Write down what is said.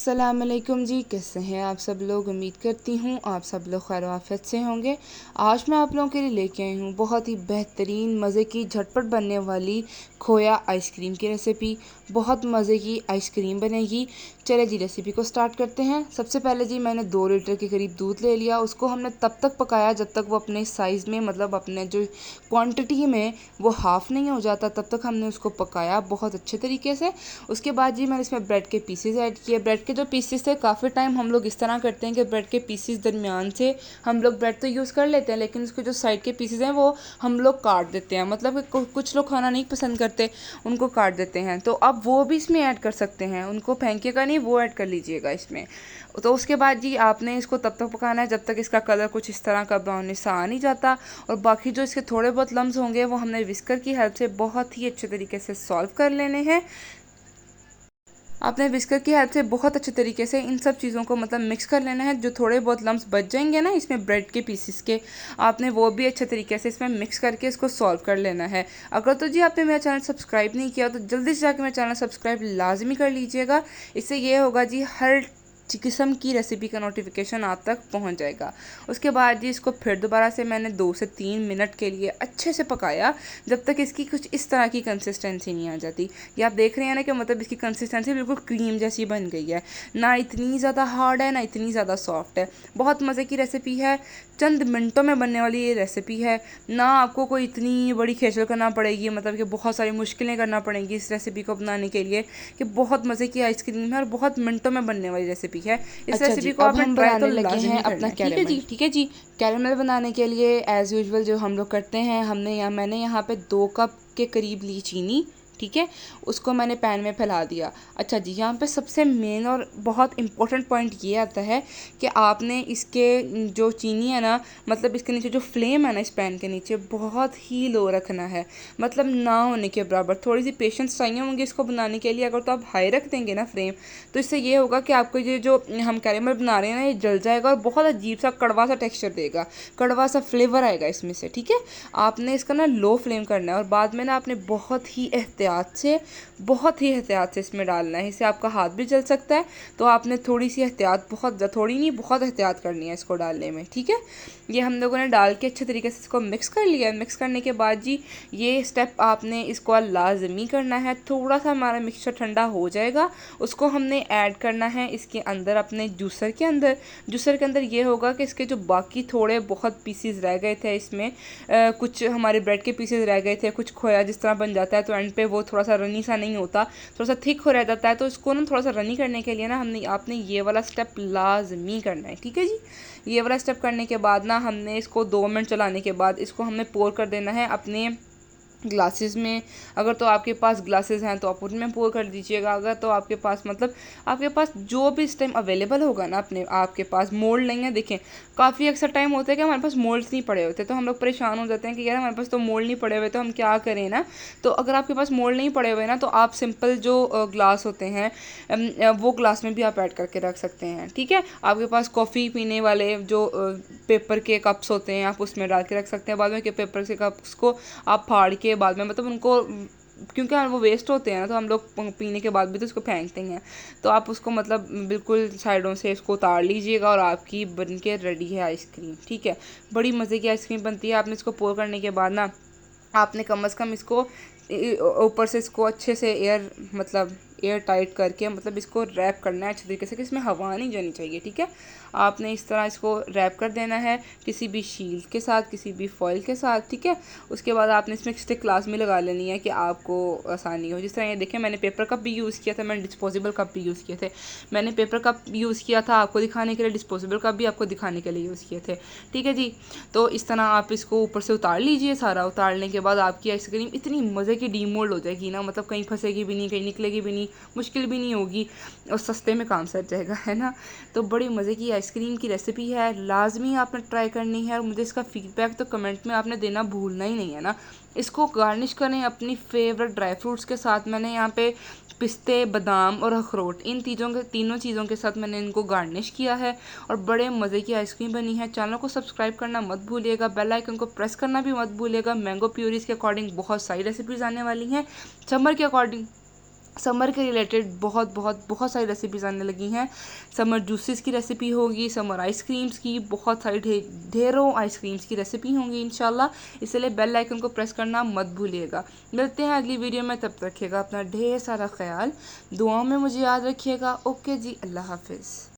अस्सलामुअलैकुम जी, कैसे हैं आप सब लोग। उम्मीद करती हूँ आप सब लोग खैर आफियत से होंगे। आज मैं आप लोगों के लिए लेके आई हूँ बहुत ही बेहतरीन मज़े की झटपट बनने वाली खोया आइसक्रीम की रेसिपी। बहुत मज़े की आइसक्रीम बनेगी। चले जी रेसिपी को स्टार्ट करते हैं। सबसे पहले जी मैंने 2 लीटर के करीब दूध ले लिया। उसको हमने तब तक पकाया जब तक वो अपने साइज़ में, मतलब अपने जो क्वांटिटी में वो हाफ़ नहीं हो जाता, तब तक हमने उसको पकाया बहुत अच्छे तरीके से। उसके बाद जी मैंने इसमें ब्रेड के पीसेस ऐड किए। ब्रेड के जो पीसेस थे, काफ़ी टाइम हम लोग इस तरह करते हैं कि ब्रेड के पीसेस दरमियान से हम लोग ब्रेड तो यूज़ कर लेते हैं, लेकिन उसके जो साइड के पीसेस हैं वो हम लोग काट देते हैं। मतलब कि कुछ लोग खाना नहीं पसंद करते, उनको काट देते हैं। तो अब वो भी इसमें ऐड कर सकते हैं, उनको फेंकेगा नहीं, वो ऐड कर लीजिएगा इसमें। तो उसके बाद जी आपने इसको तब तक पकाना है जब तक इसका कलर कुछ इस तरह का ब्राउनिश सा आ नहीं जाता। और बाकी जो इसके थोड़े बहुत लम्स होंगे वो हमने विस्कर की हेल्प से बहुत ही अच्छे तरीके से सॉल्व कर लेने हैं। आपने विस्कर की हेल्प से बहुत अच्छे तरीके से इन सब चीज़ों को मतलब मिक्स कर लेना है। जो थोड़े बहुत लम्स बच जाएंगे ना इसमें ब्रेड के पीसेस के, आपने वो भी अच्छे तरीके से इसमें मिक्स करके इसको सॉल्व कर लेना है। अगर तो जी आपने मेरा चैनल सब्सक्राइब नहीं किया तो जल्दी से जाकर मेरा चैनल सब्सक्राइब लाजमी कर लीजिएगा। इससे ये होगा जी हर किस्म की रेसिपी का नोटिफिकेशन आप तक पहुंच जाएगा। उसके बाद जी इसको फिर दोबारा से मैंने 2 से 3 मिनट के लिए अच्छे से पकाया जब तक इसकी कुछ इस तरह की कंसिस्टेंसी नहीं आ जाती। ये आप देख रहे हैं ना कि मतलब इसकी कंसिस्टेंसी बिल्कुल क्रीम जैसी बन गई है, ना इतनी ज़्यादा हार्ड है ना इतनी ज़्यादा सॉफ्ट है। बहुत मज़े की रेसिपी है, चंद मिनटों में बनने वाली ये रेसिपी है। ना आपको कोई इतनी बड़ी खेचल करना पड़ेगी, मतलब कि बहुत सारी मुश्किलें करना पड़ेंगी इस रेसिपी को बनाने के लिए, कि बहुत मज़े की आइसक्रीम है और बहुत मिनटों में बनने वाली रेसिपी है। इस अच्छा जी, रेसिपी को अब आपने हम ट्राई तो बनाने लगे हैं लाजमी करना अपना है। ठीक है जी, कैरेमल। ठीक है जी। कैरेमल बनाने के लिए एज़ यूजुअल जो हम लोग करते हैं, मैंने यहाँ पे 2 कप के करीब ली चीनी। ठीक है, उसको मैंने पैन में फैला दिया। अच्छा जी, यहाँ पे सबसे मेन और बहुत इम्पोर्टेंट पॉइंट ये आता है कि आपने इसके जो चीनी है ना, मतलब इसके नीचे जो फ्लेम है ना इस पैन के नीचे, बहुत ही लो रखना है, मतलब ना होने के बराबर। थोड़ी सी पेशेंस चाहिए होंगे इसको बनाने के लिए। अगर तो आप हाई रख देंगे ना फ्लेम, तो इससे ये होगा कि आपको ये जो हम कैरेमल बना रहे हैं ना, ये जल जाएगा और बहुत अजीब सा कड़वा सा टेक्सचर देगा, कड़वा सा फ्लेवर आएगा इसमें से। ठीक है, आपने इसका ना लो फ्लेम करना है और बाद में ना आपने बहुत ही एहतियात से इसमें डालना है। इससे आपका हाथ भी जल सकता है, तो आपने थोड़ी सी एहतियात, बहुत थोड़ी नहीं, बहुत एहतियात करनी है इसको डालने में। ठीक है, ये हम लोगों ने डाल के अच्छे तरीके से इसको मिक्स कर लिया है। मिक्स करने के बाद जी ये स्टेप आपने इसको लाजमी करना है। थोड़ा सा हमारा मिक्सचर ठंडा हो जाएगा, उसको हमने ऐड करना है इसके अंदर, अपने जूसर के अंदर। जूसर के अंदर ये होगा कि इसके जो बाकी थोड़े बहुत पीसीज रह गए थे इसमें, कुछ हमारे ब्रेड के पीसेज रह गए थे, कुछ खोया जिस तरह बन जाता है तो एंड पे वो थोड़ा सा रनी सा नहीं होता, थोड़ा सा थिक हो रह जाता है। तो इसको ना थोड़ा सा रनी करने के लिए ना आपने ये वाला स्टेप लाजमी करना है। ठीक है जी, ये वाला स्टेप करने के बाद ना हमने इसको 2 मिनट चलाने के बाद इसको हमने पोर कर देना है अपने ग्लासेस में। अगर तो आपके पास ग्लासेस हैं तो आप उनमें पोर कर दीजिएगा। अगर तो आपके पास, मतलब आपके पास जो भी इस टाइम अवेलेबल होगा ना, अपने आपके पास मोल्ड नहीं है, देखें काफ़ी अक्सर टाइम होता है कि हमारे पास मोल्ड्स नहीं पड़े होते, तो हम लोग परेशान हो जाते हैं कि यार हमारे पास तो मोल्ड नहीं पड़े हुए, तो हम क्या करें ना। तो अगर आपके पास मोल्ड नहीं पड़े हुए ना, तो आप सिंपल जो ग्लास होते हैं वो ग्लास में भी आप ऐड करके रख सकते हैं। ठीक है, आपके पास कॉफ़ी पीने वाले जो पेपर के कप्स होते हैं, आप उसमें डाल के रख सकते हैं। बाद में के पेपर के कप्स को आप फाड़ के बाद में, मतलब उनको, क्योंकि वो वेस्ट होते हैं ना, तो हम लोग पीने के बाद भी तो उसको फेंकते हैं, तो आप उसको मतलब बिल्कुल साइडों से इसको उतार लीजिएगा और आपकी बन के रेडी है आइसक्रीम। ठीक है, बड़ी मज़े की आइसक्रीम बनती है। आपने इसको पोर करने के बाद ना आपने कम से कम इसको ऊपर से इसको अच्छे से एयर टाइट करके, मतलब इसको रैप करना है अच्छे तरीके से कि इसमें हवा नहीं जानी चाहिए। ठीक है, आपने इस तरह इसको रैप कर देना है किसी भी शील्ड के साथ, किसी भी फॉइल के साथ। ठीक है, उसके बाद आपने इसमें स्टिक लाजमी लगा लेनी है कि आपको आसानी हो। जिस तरह ये देखें, मैंने पेपर कप भी यूज़ किया था, मैंने डिस्पोजेबल कप भी यूज़ किए थे। मैंने पेपर कप यूज़ किया था आपको दिखाने के लिए, डिस्पोजेबल कप भी आपको दिखाने के लिए यूज़ किए थे। ठीक है जी, तो इस तरह आप इसको ऊपर से उतार लीजिए। सारा उतारने के बाद आपकी आइसक्रीम इतनी मज़े की डीमोल्ड हो जाएगी ना, मतलब कहीं फंसेगी भी नहीं, कहीं निकलेगी भी नहीं, मुश्किल भी नहीं होगी और सस्ते में काम सर जाएगा, है ना। तो बड़ी मज़े की आइसक्रीम की रेसिपी है, लाजमी आपने ट्राई करनी है और मुझे इसका फीडबैक तो कमेंट में आपने देना भूलना ही नहीं है ना। इसको गार्निश करें अपनी फेवरेट ड्राई फ्रूट्स के साथ। मैंने यहाँ पे पिस्ते, बादाम और अखरोट, इन तीनों चीज़ों के साथ मैंने इनको गार्निश किया है और बड़े मज़े की आइसक्रीम बनी है। चैनल को सब्सक्राइब करना मत भूलिएगा, बेल आइकन को प्रेस करना भी मत भूलिएगा। मैंगो प्यूरीज के अकॉर्डिंग बहुत सारी रेसिपीज़ आने वाली हैं, समर के अकॉर्डिंग समर के रिलेटेड बहुत बहुत बहुत सारी रेसिपीज़ आने लगी हैं। समर जूसेस की रेसिपी होगी, समर आइसक्रीम्स की, बहुत सारी ढेरों आइसक्रीम्स की रेसिपी होंगी इंशाल्लाह। इसलिए बेल आइकन को प्रेस करना मत भूलिएगा। मिलते हैं अगली वीडियो में, तब तक रखिएगा अपना ढेर सारा ख्याल, दुआओं में मुझे याद रखिएगा। ओके जी, अल्लाह हाफिज़।